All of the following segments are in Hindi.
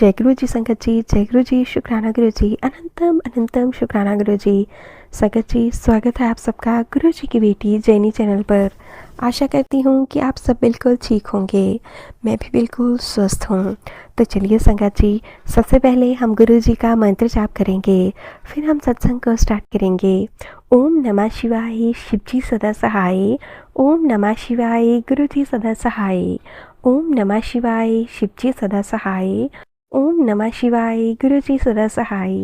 जय गुरु जी संगत जी, जय गुरु जी, शुक्राना गुरु जी, अनंतम अनंतम शुक्राना गुरु जी। संगत जी, स्वागत है आप सबका गुरु जी की बेटी जैनी चैनल पर। आशा करती हूँ कि आप सब बिल्कुल ठीक होंगे, मैं भी बिल्कुल स्वस्थ हूँ। तो चलिए संगत जी, सबसे पहले हम गुरु जी का मंत्र जाप करेंगे, फिर हम सत्संग को स्टार्ट करेंगे। ओम नमः शिवाय, शिव जी सदा सहाय। ओम नमः शिवाय, गुरु जी सदा सहाय। ओम नमः शिवाय, शिव जी सदा सहाय। ओम नमः शिवाय, गुरु जी सदा सहाय।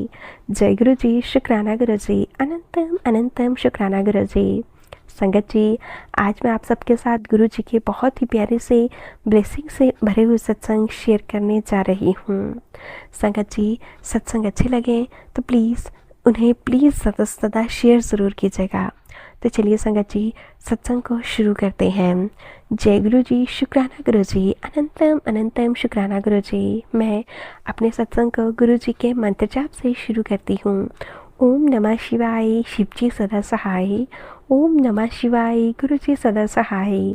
जय गुरु जी, शुक्राना गुरु जी, अनंतम अनंतम शुक्राना गुरु जी। संगत जी, आज मैं आप सबके साथ गुरु जी के बहुत ही प्यारे से ब्लेसिंग से भरे हुए सत्संग शेयर करने जा रही हूँ। संगत जी, सत्संग अच्छे लगे तो प्लीज़ सदा सदा शेयर ज़रूर कीजिएगा। तो चलिए संगत जी, सत्संग को शुरू करते हैं। जय गुरु जी, शुक्राना गुरु जी, अनंतम अनंतम शुक्राना गुरु जी। मैं अपने सत्संग को गुरु जी के मंत्र जाप से शुरू करती हूँ। ओम नमः शिवाय, शिव जी सदा सहाय। ओम नमः शिवाय, गुरु जी सदा सहाय।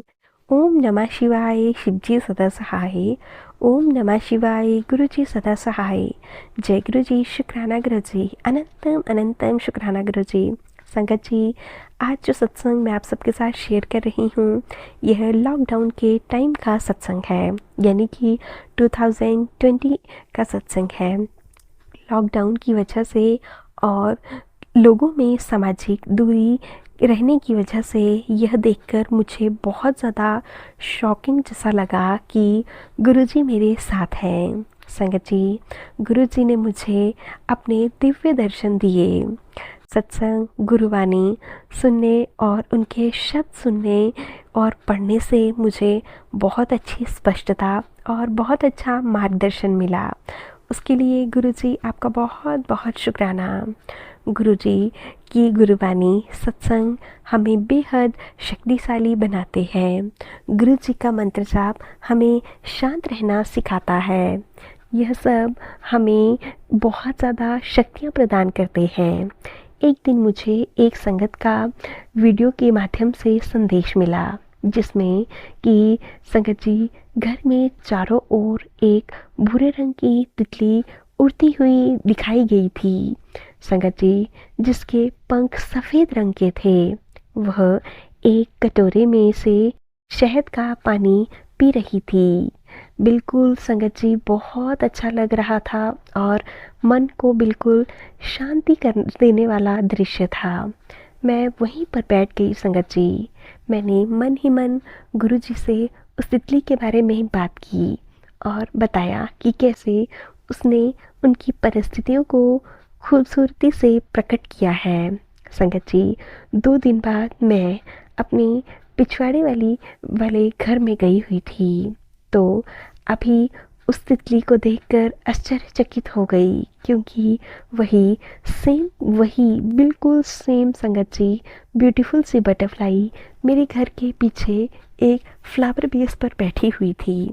ओम नमः शिवाय, शिव जी सदा सहाय। ओम नमः शिवाय, गुरु जी सदा सहाय। जय गुरु जी, शुक्राना गुरु जी, अनंतम अनंतम शुक्राना गुरु जी। संगत जी, आज जो सत्संग मैं आप सबके साथ शेयर कर रही हूँ, यह लॉकडाउन के टाइम का सत्संग है, यानी कि 2020 का सत्संग है। लॉकडाउन की वजह से और लोगों में सामाजिक दूरी रहने की वजह से यह देखकर मुझे बहुत ज़्यादा शॉकिंग जैसा लगा कि गुरुजी मेरे साथ हैं। संगत जी, गुरुजी ने मुझे अपने दिव्य दर्शन दिए। सत्संग, गुरुवाणी सुनने और उनके शब्द सुनने और पढ़ने से मुझे बहुत अच्छी स्पष्टता और बहुत अच्छा मार्गदर्शन मिला। उसके लिए गुरुजी आपका बहुत बहुत शुक्राना। गुरुजी की गुरुवाणी सत्संग हमें बेहद शक्तिशाली बनाते हैं। गुरुजी का मंत्र जाप हमें शांत रहना सिखाता है। यह सब हमें बहुत ज़्यादा शक्तियाँ प्रदान करते हैं। एक दिन मुझे एक संगत का वीडियो के माध्यम से संदेश मिला, जिसमें कि संगत जी, घर में चारों ओर एक भूरे रंग की तितली उड़ती हुई दिखाई गई थी। संगत जी, जिसके पंख सफ़ेद रंग के थे, वह एक कटोरे में से शहद का पानी पी रही थी। बिल्कुल संगत जी, बहुत अच्छा लग रहा था और मन को बिल्कुल शांति कर देने वाला दृश्य था। मैं वहीं पर बैठ गई संगत जी। मैंने मन ही मन गुरुजी से उस तितली के बारे में बात की और बताया कि कैसे उसने उनकी परिस्थितियों को खूबसूरती से प्रकट किया है। संगत जी, 2 दिन बाद मैं अपनी पिछवाड़े वाले घर में गई हुई थी, तो अभी उस तितली को देखकर आश्चर्यचकित हो गई, क्योंकि वही बिल्कुल सेम संगत जी, ब्यूटीफुल सी बटरफ्लाई मेरे घर के पीछे एक फ्लावर बेस पर बैठी हुई थी।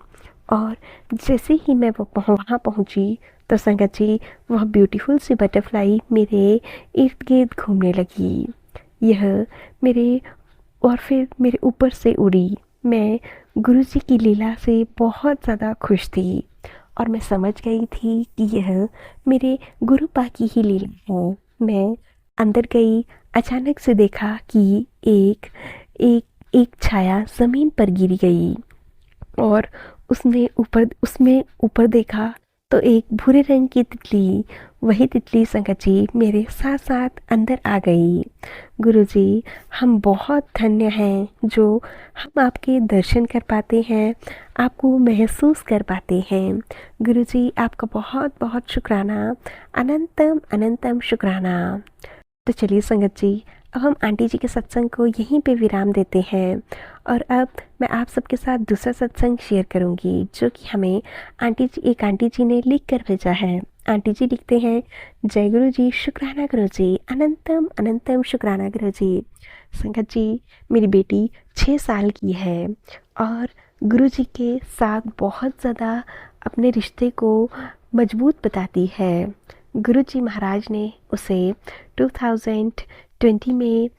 और जैसे ही मैं वहाँ पहुँची तो संगत जी, वह ब्यूटीफुल सी बटरफ्लाई मेरे इर्द गिर्द घूमने लगी। यह फिर मेरे ऊपर से उड़ी। मैं गुरुजी की लीला से बहुत ज़्यादा खुश थी और मैं समझ गई थी कि यह मेरे गुरुपा की ही लीला है। मैं अंदर गई, अचानक से देखा कि एक छाया ज़मीन पर गिर गई और उसमें ऊपर देखा तो एक भूरे रंग की तितली, वही तितली संगत जी, मेरे साथ साथ अंदर आ गई। गुरुजी, हम बहुत धन्य हैं जो हम आपके दर्शन कर पाते हैं, आपको महसूस कर पाते हैं। गुरुजी, आपका बहुत बहुत शुक्राना, अनंतम अनंतम शुक्राना। तो चलिए संगत जी, अब हम आंटी जी के सत्संग को यहीं पे विराम देते हैं और अब मैं आप सबके साथ दूसरा सत्संग शेयर करूंगी, जो कि हमें एक आंटी जी ने लिख कर भेजा है। आंटी जी लिखते हैं, जय गुरु जी, शुक्राना गुरु जी, अनंतम अनंतम शुक्राना गुरु जी। संगत जी, मेरी बेटी 6 साल की है और गुरु जी के साथ बहुत ज़्यादा अपने रिश्ते को मजबूत बताती है। गुरु जी महाराज ने उसे 2020 में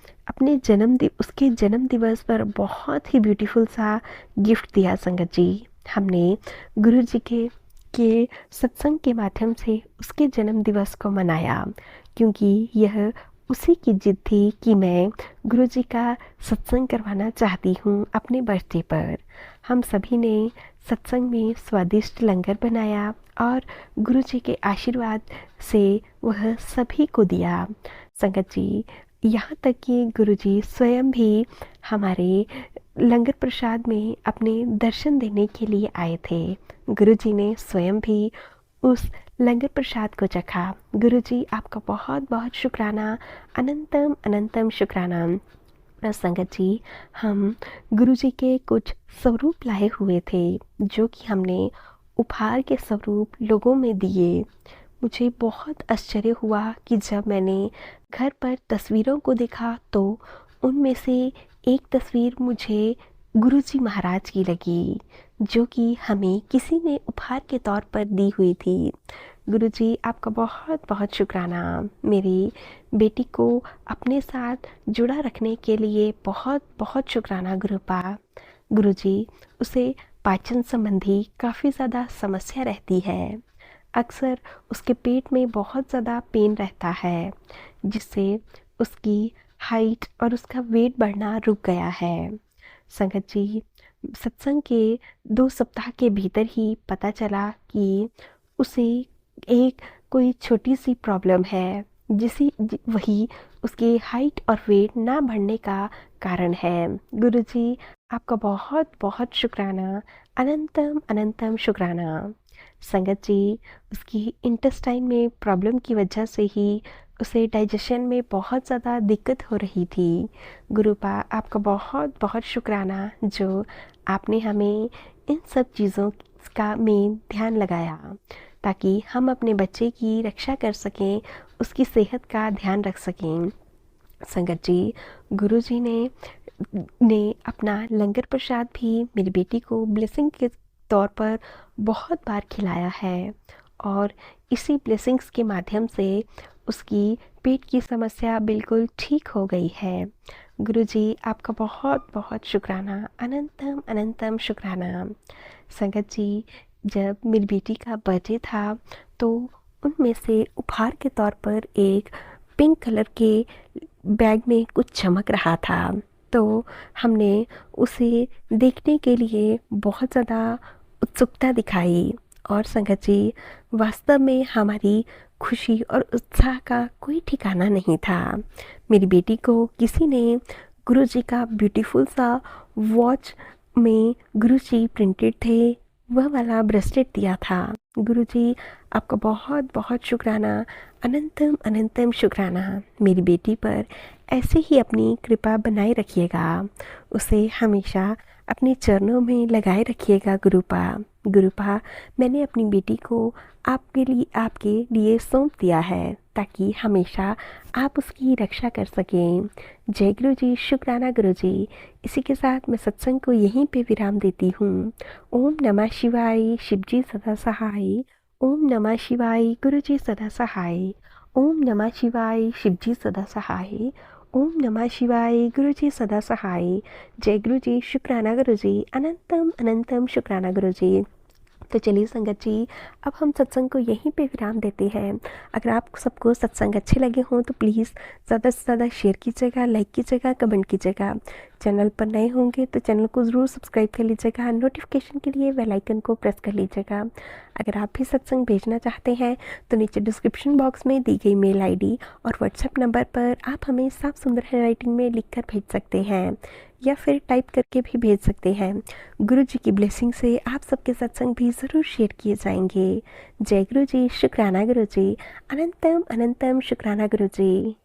उसके जन्म दिवस पर बहुत ही ब्यूटीफुल सा गिफ्ट दिया। संगत जी, हमने गुरु जी के के सत्संग के माध्यम से उसके जन्म दिवस को मनाया, क्योंकि यह उसी की जिद थी कि मैं गुरुजी का सत्संग करवाना चाहती हूँ अपने बर्थडे पर। हम सभी ने सत्संग में स्वादिष्ट लंगर बनाया और गुरुजी के आशीर्वाद से वह सभी को दिया। संगत जी, यहाँ तक कि गुरुजी स्वयं भी हमारे लंगर प्रसाद में अपने दर्शन देने के लिए आए थे। गुरुजी ने स्वयं भी उस लंगर प्रसाद को चखा। गुरुजी, आपका बहुत बहुत शुक्राना, अनंतम अनंतम शुक्राना। संगत जी, हम गुरुजी के कुछ स्वरूप लाए हुए थे जो कि हमने उपहार के स्वरूप लोगों में दिए। मुझे बहुत आश्चर्य हुआ कि जब मैंने घर पर तस्वीरों को देखा तो उनमें से एक तस्वीर मुझे गुरुजी महाराज की लगी, जो कि हमें किसी ने उपहार के तौर पर दी हुई थी। गुरुजी, आपका बहुत बहुत शुक्राना। मेरी बेटी को अपने साथ जुड़ा रखने के लिए बहुत बहुत शुक्राना गुरुपा। गुरुजी, उसे पाचन संबंधी काफ़ी ज़्यादा समस्या रहती है। अक्सर उसके पेट में बहुत ज़्यादा पेन रहता है, जिससे उसकी हाइट और उसका वेट बढ़ना रुक गया है। संगत जी, सत्संग के 2 सप्ताह के भीतर ही पता चला कि उसे एक कोई छोटी सी प्रॉब्लम है, वही उसके हाइट और वेट ना बढ़ने का कारण है। गुरुजी, आपका बहुत बहुत शुक्राना, अनंतम अनंतम शुक्राना। संगत जी, उसकी इंटेस्टाइन में प्रॉब्लम की वजह से ही उसे डाइजेशन में बहुत ज़्यादा दिक्कत हो रही थी। गुरुपा, आपका बहुत बहुत शुक्राना जो आपने हमें इन सब चीज़ों का में ध्यान लगाया, ताकि हम अपने बच्चे की रक्षा कर सकें, उसकी सेहत का ध्यान रख सकें। संगत जी, गुरुजी ने अपना लंगर प्रसाद भी मेरी बेटी को ब्लेसिंग के तौर पर बहुत बार खिलाया है, और इसी ब्लेसिंग्स के माध्यम से उसकी पेट की समस्या बिल्कुल ठीक हो गई है। गुरुजी, आपका बहुत बहुत शुक्राना, अनंतम अनंतम शुक्राना। संगत जी, जब मेरी बेटी का बर्थडे था तो उनमें से उपहार के तौर पर एक पिंक कलर के बैग में कुछ चमक रहा था, तो हमने उसे देखने के लिए बहुत ज़्यादा उत्सुकता दिखाई। और संगत जी, वास्तव में हमारी खुशी और उत्साह का कोई ठिकाना नहीं था। मेरी बेटी को किसी ने गुरुजी का ब्यूटीफुल सा वॉच में गुरुजी प्रिंटेड थे, वह वाला ब्रेसलेट दिया था। गुरुजी, आपका बहुत बहुत शुक्राना, अनंतम अनंतम शुक्राना। मेरी बेटी पर ऐसे ही अपनी कृपा बनाए रखिएगा, उसे हमेशा अपने चरणों में लगाए रखिएगा गुरुपा। गुरुपा, मैंने अपनी बेटी को आपके लिए सौंप दिया है, ताकि हमेशा आप उसकी रक्षा कर सकें। जय गुरु जी, शुक्राना गुरु जी। इसी के साथ मैं सत्संग को यहीं पे विराम देती हूँ। ओम नमः शिवाय, शिव जी सदा सहाय। ओम नमः शिवाय, गुरु जी सदा सहाय। ओम नमः शिवाय, शिव जी सदा सहाय। ओम नमः शिवाय, गुरु जी सदा सहाय। जय गुरु जी, शुक्राना गुरु जी, अनंतम अनंतम शुक्राना गुरु जी। तो चलिए संगत जी, अब हम सत्संग को यहीं पे विराम देते हैं। अगर आप सबको सत्संग अच्छे लगे हों तो प्लीज़ ज़्यादा से ज़्यादा शेयर कीजिएगा, लाइक कीजिएगा, कमेंट कीजिएगा। चैनल पर नए होंगे तो चैनल को ज़रूर सब्सक्राइब कर लीजिएगा, नोटिफिकेशन के लिए बेल आइकन को प्रेस कर लीजिएगा। अगर आप भी सत्संग भेजना चाहते हैं तो नीचे डिस्क्रिप्शन बॉक्स में दी गई मेल आईडी और व्हाट्सएप नंबर पर आप हमें साफ सुंदर हैंडराइटिंग में लिखकर भेज सकते हैं, या फिर टाइप करके भी भेज सकते हैं। गुरु जी की ब्लेसिंग से आप सबके सत्संग भी ज़रूर शेयर किए जाएंगे। जय गुरु जी, शुक्राना गुरु जी, अनंतम अनंतम शुक्राना गुरु जी।